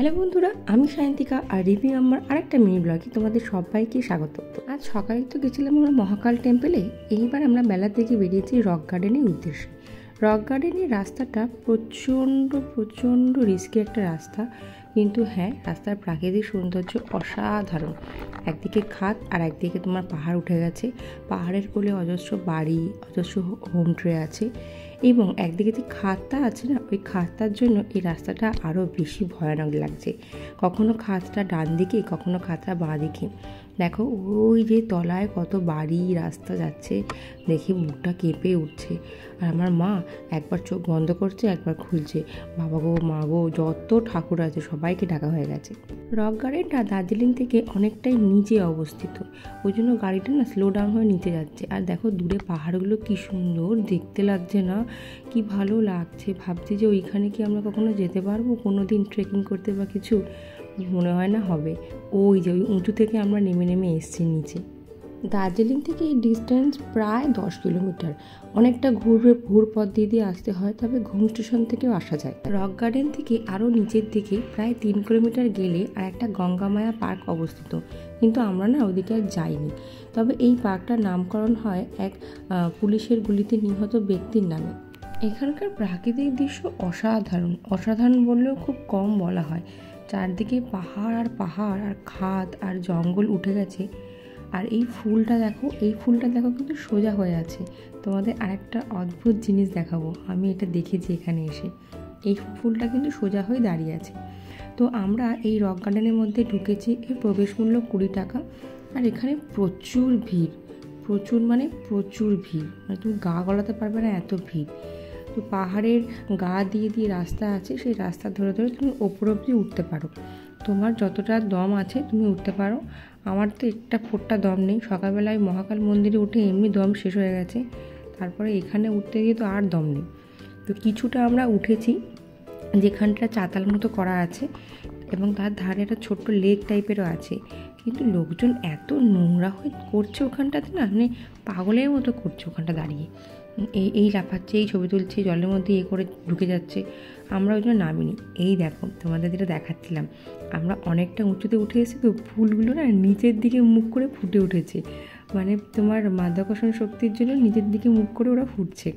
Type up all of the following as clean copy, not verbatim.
Hello বন্ধুরা, আমি সায়ন্তিকা আর review আমার আরেকটা মিনি ব্লগে তোমাদের সবাইকে স্বাগত। আজ সকালে তো গেছিলাম আমরা মহাকাল টেম্পলে। এইবার আমরা বেলার দিকে বেরিয়েছি রক গার্ডেনের উদ্দেশ্যে। রক গার্ডেনের রাস্তাটা প্রচণ্ড রিস্কি একটা রাস্তা, কিন্তু হ্যাঁ, রাস্তার প্রাকৃতিক সৌন্দর্য অসাধারণ। একদিকে খাদ আর একদিকে তোমার পাহাড় উঠে গেছে। পাহাড়ের কোলে অজস্র বাড়ি, অজস্র হোম ট্রে আছে, এবং একদিকে যে খাদটা আছে না, ওই খাদটার জন্য এই রাস্তাটা আরও বেশি ভয়ানক লাগছে। কখনো খাদটা ডান দিকে, কখনো খাদটা বাঁ দিকে। দেখো ওই যে তলায় কত বাড়ি, রাস্তা যাচ্ছে, দেখে মুখটা কেঁপে উঠছে। আর আমার মা একবার চোখ বন্ধ করছে, একবার খুলছে। বাবা গো, মা গো, যত ঠাকুর আছে সবাইকে ডাকা হয়ে গেছে। রক গার্ডেনটা দার্জিলিং থেকে অনেকটাই নিচে অবস্থিত, ওই জন্য গাড়িটা না স্লো ডাউন হয়ে নিচে যাচ্ছে। আর দেখো দূরে পাহাড়গুলো কি সুন্দর দেখতে লাগছে না, কি ভালো লাগছে। ভাবছি যে ওইখানে কি আমরা কখনো যেতে পারবো, কোনো দিন ট্রেকিং করতে বা কিছু? মনে হয় না হবে। ওই যে ওই উঁচু থেকে আমরা নেমে এসছি নিচে। দার্জিলিং থেকে এই ডিস্টেন্স প্রায় 10 কিলোমিটার। অনেকটা ঘুর পথ দিয়ে আসতে হয়, তবে ঘুম স্টেশন থেকেও আসা যায়। রক গার্ডেন থেকে আরও নিচের দিকে প্রায় 3 কিলোমিটার গেলে আর একটা গঙ্গামায়া পার্ক অবস্থিত, কিন্তু আমরা না ওদিকে আর যাইনি। তবে এই পার্কটার নামকরণ হয় এক পুলিশের গুলিতে নিহত ব্যক্তির নামে। এখানকার প্রাকৃতিক দৃশ্য অসাধারণ বললেও খুব কম বলা হয়। চারদিকে পাহাড় আর খাদ আর জঙ্গল উঠে গেছে। আর এই ফুলটা দেখো কিন্তু সোজা হয়ে আছে। তোমাদের আরেকটা অদ্ভুত জিনিস দেখাবো, আমি এটা দেখেছি এখানে এসে। এই ফুলটা কিন্তু সোজা হয়ে দাঁড়িয়ে আছে। তো আমরা এই রক গার্ডেনের মধ্যে ঢুকেছি। এর প্রবেশ মূল্য 20 টাকা। আর এখানে প্রচুর ভিড়, মানে তুমি গা গলাতে পারবে না, এত ভিড়। তো পাহাড়ের গা দিয়ে রাস্তা আছে, সেই রাস্তা ধরে তুমি ওপর অবধি উঠতে পারো। তোমার যতটা দম আছে তুমি উঠতে পারো। আমার তো একটা ফোঁটা দম নেই। সকালবেলায় মহাকাল মন্দিরে উঠে এমনি দম শেষ হয়ে গেছে, তারপরে এখানে উঠতে গিয়ে তো আর দম নেই। তো কিছুটা আমরা উঠেছি, যেখানটা চাতাল মতো করা আছে, এবং তার ধারে একটা ছোট্ট লেক টাইপেরও আছে। কিন্তু লোকজন এত নোংরা হয়ে করছে ওখানটাতে না, মানে পাগলের মতো করছে ওখানটা দাঁড়িয়ে। এই লাফাচ্ছে, এই ছবি তুলছে, জলের মধ্যে করে ঢুকে যাচ্ছে। আমরা ওই জন্য নামিনি। এই দেখো তোমাদের যেটা দেখাচ্ছিলাম, আমরা অনেকটা উঁচুতে উঠে এসেছি, তো ফুলগুলো না নিচের দিকে মুখ করে ফুটে উঠেছে। মানে তোমার মাধ্যাকর্ষণ শক্তির জন্য নিচের দিকে মুখ করে ওরা ফুটছে।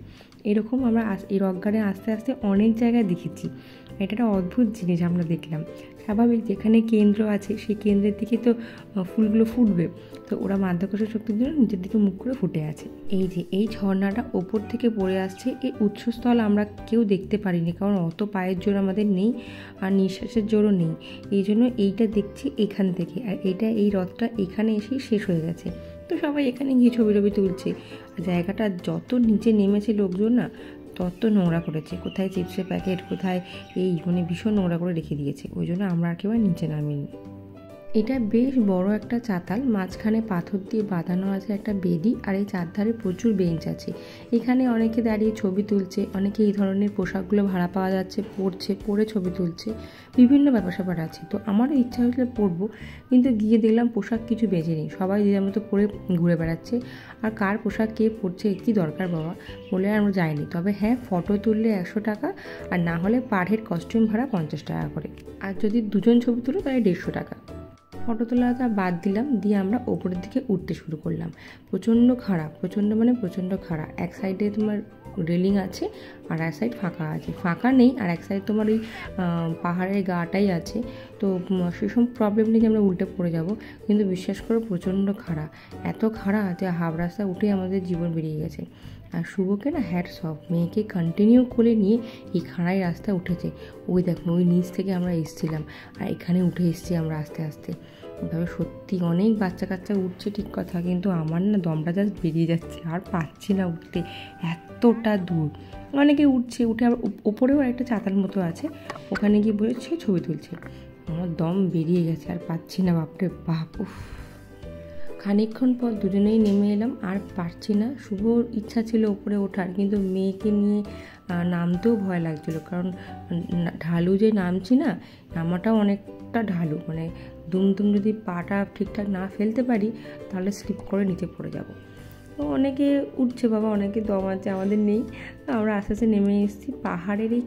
এরকম আমরা এই রক গার্ডেনে আস্তে আস্তে অনেক জায়গায় দেখেছি। এটা একটা অদ্ভুত জিনিস আমরা দেখলাম। স্বাভাবিক, যেখানে কেন্দ্র আছে সেই কেন্দ্রের দিকে তো ফুলগুলো ফুটবে, তো ওরা মাধ্যাকর্ষণ শক্তির জন্য নিচের দিকে মুখ করে ফুটে আছে। এই যে এই ঝর্ণাটা ওপর থেকে পড়ে আসছে, এই উৎসস্থল আমরা কেউ দেখতে পারিনি, কারণ অত পায়ের জোর আমাদের নেই আর নিঃশ্বাসের জোরও নেই। এই জন্য এইটা দেখছি এখান থেকে। আর এই রথটা এখানে এসেই শেষ হয়ে গেছে। তো সবাই এখানে গিয়ে ছবি তুলছে। আর জায়গাটা যত নিচে নেমেছে লোকজন না, তত নোংরা করেছে। কোথায় চিপসের প্যাকেট, কোথায় ভীষণ নোংরা করে রেখে দিয়েছে। ওই জন্য আমরা একেবারে নিচে নামিনি। এটা বেশ বড় একটা চাতাল, মাঝখানে পাথর দিয়ে বাঁধানো আছে একটা বেদি, আর এই চারধারে প্রচুর বেঞ্চ আছে। এখানে অনেকে দাঁড়িয়ে ছবি তুলছে, অনেকে এই ধরনের পোশাকগুলো ভাড়া পাওয়া যাচ্ছে, পরে ছবি তুলছে। বিভিন্ন ব্যাপার আছে। তো আমারও ইচ্ছা হয়েছিল পরবো, কিন্তু গিয়ে দেখলাম পোশাক কিছু বেঁচে নেই, সবাই যে মতো পরে ঘুরে বেড়াচ্ছে। আর কার পোশাক কে পরছে, কি দরকার বাবা, বলে আমরা যাইনি। তবে হ্যাঁ, ফটো তুললে 100 টাকা, আর না হলে পার হেড কস্টিউম ভাড়া 50 টাকা করে। আর যদি দুজন ছবি তুলো তাহলে 150 টাকা। ফটো তোলাটা বাদ দিলাম, দিয়ে আমরা ওপরের দিকে উঠতে শুরু করলাম। প্রচণ্ড খাড়া। এক সাইডে তোমার রেলিং আছে, আর এক সাইড ফাঁকা নেই, আর এক সাইড তোমার ওই পাহাড়ের গাটাই আছে। তো সেসব প্রবলেম নেই যে আমরা উল্টে পড়ে যাব, কিন্তু বিশ্বাস করো প্রচণ্ড খাড়া। এত খাড়া যে হাফ রাস্তা উঠে আমাদের জীবন বেরিয়ে গেছে। আর শুভকে না হ্যাটস অফ, মেয়েকে কন্টিনিউ করে নিয়ে এই খাড়াই রাস্তা উঠেছে। ওই দেখো ওই নিচ থেকে আমরা এসেছিলাম, আর এখানে উঠে এসেছি আমরা আস্তে আস্তে। তবে সত্যি অনেক বাচ্চা কাচ্চা উঠছে, ঠিক কথা, কিন্তু আমার না দমটা জাস্ট বেরিয়ে যাচ্ছে, আর পাচ্ছি না উঠতে, এতটা দূর। অনেকে উঠে আবার ওপরেও একটা চাতাল মতো আছে, ওখানে গিয়ে বলেছে ছবি তুলছে। আমার দম বেরিয়ে গেছে, আর পাচ্ছি না, বাপরে বাপ। খানিকক্ষণ পর দুজনেই নেমে এলাম, আর পারছি না। শুভর ইচ্ছা ছিল উপরে ওঠার, কিন্তু মেয়েকে নিয়ে নামতেও ভয় লাগছিল, কারণ ঢালু যে নামছি না, নামাটাও অনেকটা ঢালু, মানে দুম যদি পাটা ঠিকঠাক না ফেলতে পারি তাহলে স্লিপ করে নিচে পড়ে যাব। তো অনেকে উঠছে বাবা, অনেকে দম আছে, আমাদের নেই। তো আমরা আস্তে আস্তে নেমে এসেছি। পাহাড়ের এই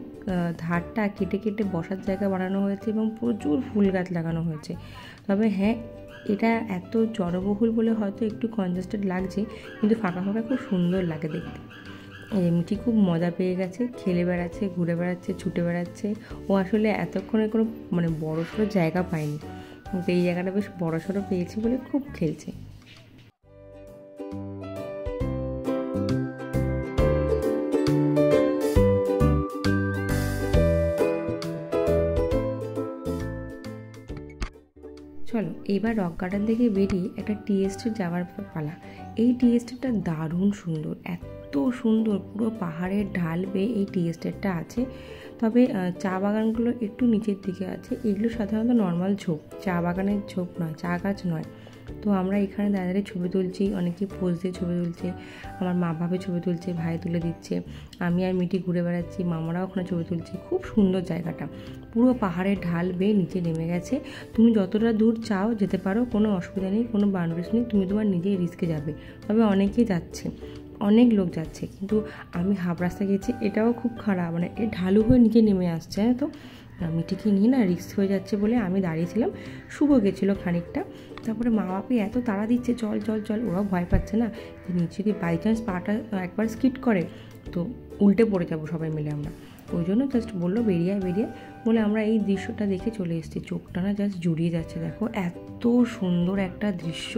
ধারটা কেটে কেটে বসার জায়গা বানানো হয়েছে এবং প্রচুর ফুল গাছ লাগানো হয়েছে। তবে হ্যাঁ, এটা এত জনবহুল বলে হয়তো একটু কনজেস্টেড লাগছে, কিন্তু ফাঁকা ফাঁকা খুব সুন্দর লাগে দেখতে। মিঠি খুব মজা পেয়ে গেছে, খেলে বেড়াচ্ছে, ঘুরে বেড়াচ্ছে, ছুটে বেড়াচ্ছে। ও আসলে এতক্ষণে কোনো বড়সড় জায়গা পায়নি, কিন্তু এই জায়গাটা বেশ বড়সড় পেয়েছে বলে খুব খেলছে। চলো এবার রক গার্ডেন থেকে বেরিয়ে একটা টি এস্টেট যাওয়ার পালা। এই টি এস্টেটটা দারুণ সুন্দর, এত সুন্দর, পুরো পাহাড়ের ঢাল বেয়ে এই টি এস্টেটটা আছে। তবে চা বাগানগুলো একটু নিচের দিকে আছে। এগুলো সাধারণত নর্মাল ঝোপ, চা বাগানের ঝোপ নয়, চা গাছ নয়। তো আমরা এখানে দাঁড়িয়ে ছবি তুলছি, অনেকে পোজ দিয়ে ছবি তুলছে, আমার মা বাবা ছবি তুলছে, ভাই তুলে দিচ্ছে, আমি আর মিটি ঘুরে বেড়াচ্ছি, মামারাও ওখানে ছবি তুলছে। খুব সুন্দর জায়গাটা, পুরো পাহাড়ের ঢাল বেয়ে নিচে নেমে গেছে। তুমি যতটা দূর চাও যেতে পারো, কোনো অসুবিধা নেই, কোনো বাউন্ডারিজ নেই, তুমি তোমার নিজেই রিস্কে যাবে। তবে অনেকেই যাচ্ছে, অনেক লোক যাচ্ছে, কিন্তু আমি হাফ রাস্তা গেছি, এটাও খুব খারাপ, এ ঢালু হয়ে নিচে নেমে আসছে। তো মিটিকে নিয়ে না রিস্ক হয়ে যাচ্ছে বলে আমি দাঁড়িয়েছিলাম। শুভ গেছিলো খানিকটা, তারপরে মা বাপি এত তাড়া দিচ্ছে, চল চল চল, ওরাও ভয় পাচ্ছে না যে নিচে যদি বাই চান্স পাটা একবার স্কিড করে তো উল্টে পড়ে যাবো সবাই মিলে আমরা। ওই জন্য জাস্ট বললো বেরিয়ে বেরিয়ে বলে আমরা এই দৃশ্যটা দেখে চলে এসেছি। চোখটা না জাস্ট জুড়িয়ে যাচ্ছে, দেখো এত সুন্দর একটা দৃশ্য।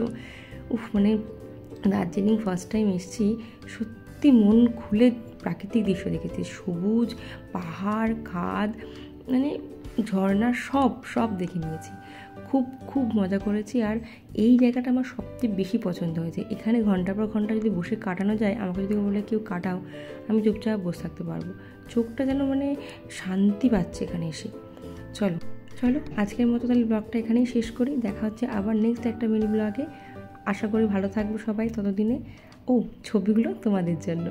দার্জিলিং ফার্স্ট টাইম এসেছি, সত্যি মন খুলে প্রাকৃতিক দৃশ্য দেখেছি। সবুজ পাহাড়, খাদ, ঝর্ণা, সব দেখে নিয়েছি। খুব খুব মজা করেছি। আর এই জায়গাটা আমার সবচেয়ে বেশি পছন্দ হয়েছে। এখানে ঘন্টার পর ঘন্টা যদি বসে কাটানো যায়, আমাকে যদি বলে কেউ কাটাও, আমি চুপচাপ বসে থাকতে পারবো। চোখটা যেন শান্তি পাচ্ছে এখানে এসে। চলো আজকের মতো তাহলে ব্লগটা এখানেই শেষ করি। দেখা হচ্ছে আবার নেক্সট একটা মিনি ব্লগে। আশা করি ভালো থাকবো সবাই ততদিনে। ছবিগুলো তোমাদের জন্য।